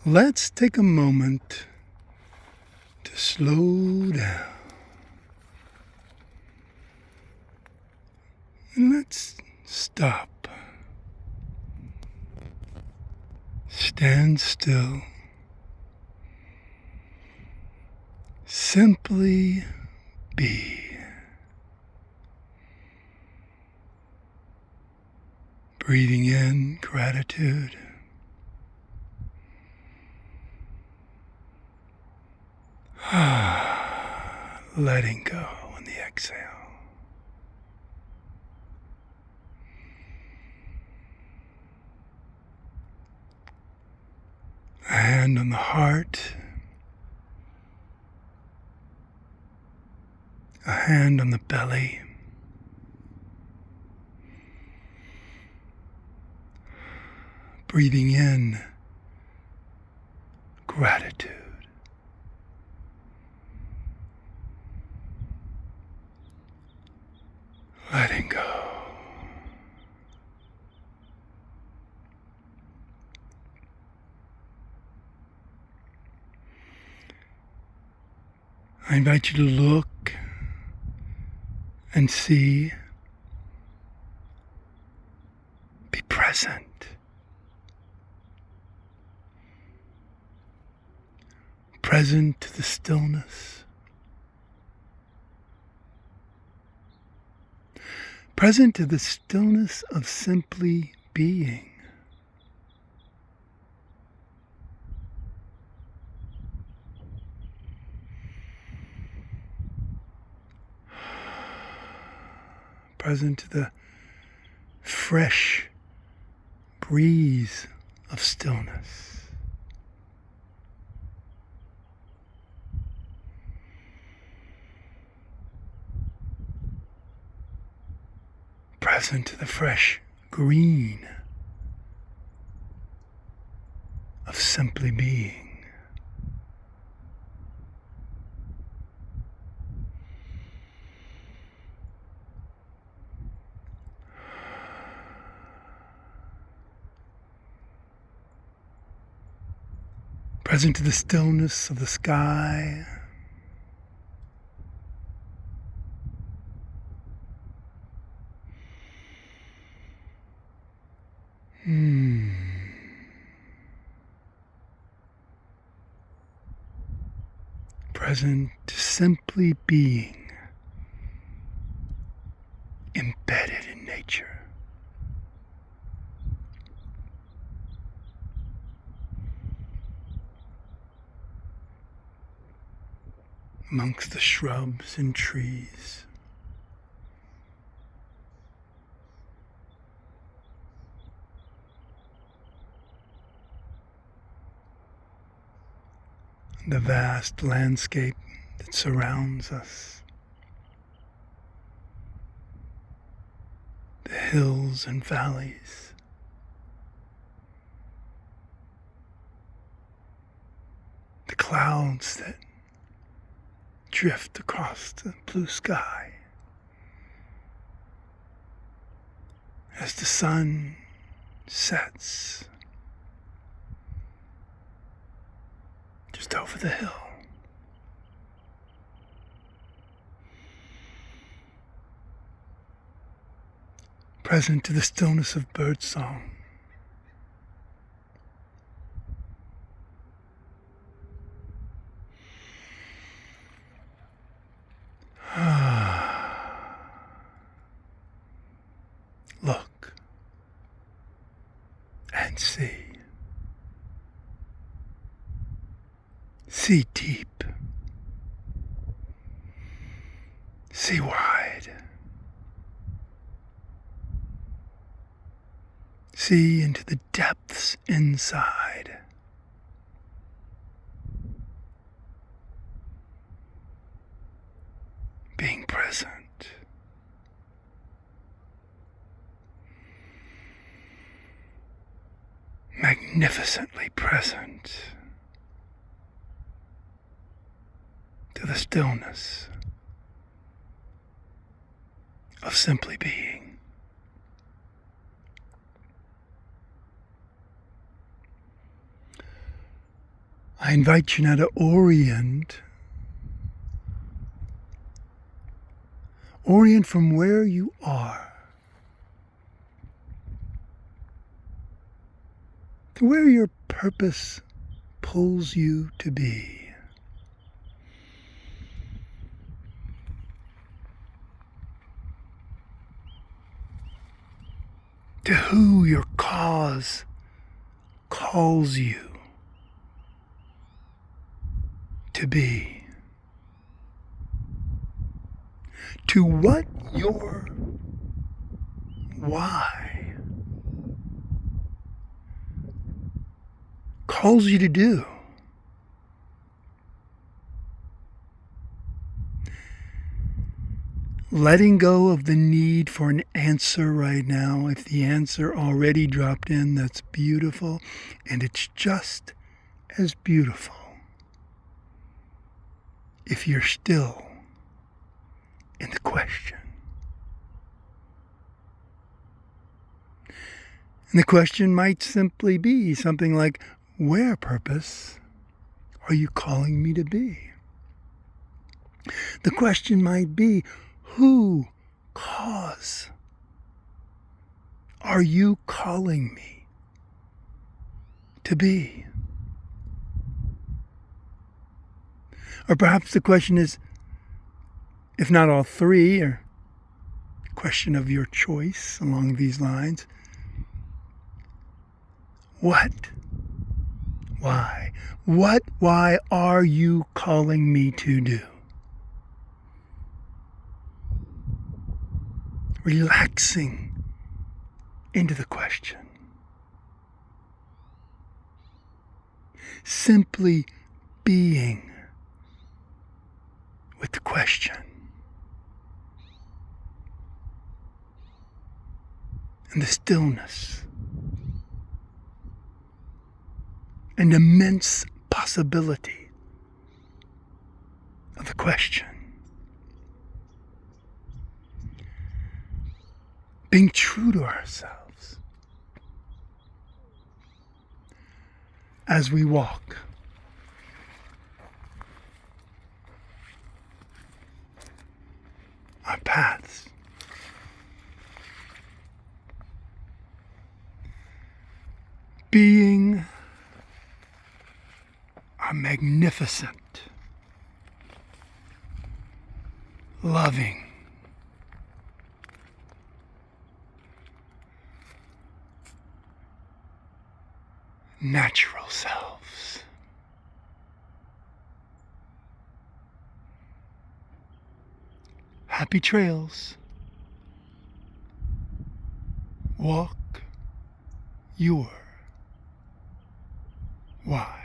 let's take a moment to slow down. And let's stop. Stand still. Simply be. Breathing in gratitude. Letting go on the exhale. A hand on the heart. A hand on the belly. Breathing in gratitude. Letting go. I invite you to look and see, be present. Present to the stillness. Present to the stillness of simply being. Present to the fresh breeze of stillness. Present to the fresh green of simply being. Present to the stillness of the sky. Present to simply being, embedded in nature. Amongst the shrubs and trees. The vast landscape that surrounds us. The hills and valleys. The clouds that drift across the blue sky. As the sun sets just over the hill. Present to the stillness of birdsong. Look and see. See deep. See wide. See into the depths inside. Being present. Magnificently present to the stillness of simply being. I invite you now to orient from where you are to where your purpose pulls you to be. To who your cause calls you to be. To what your why calls you to do. Letting go of the need for an answer right now. If the answer already dropped in, that's beautiful. And it's just as beautiful if you're still in the question. And the question might simply be something like, where, purpose, are you calling me to be? The question might be, who, cause, are you calling me to be? Or perhaps the question is, if not all three, or a question of your choice along these lines, what? Why? Why are you calling me to do? Relaxing into the question. Simply being with the question. And the stillness. And immense possibility of the question. Being true to ourselves as we walk. Our paths. Being a magnificent, loving, natural selves. Happy trails. Walk your why.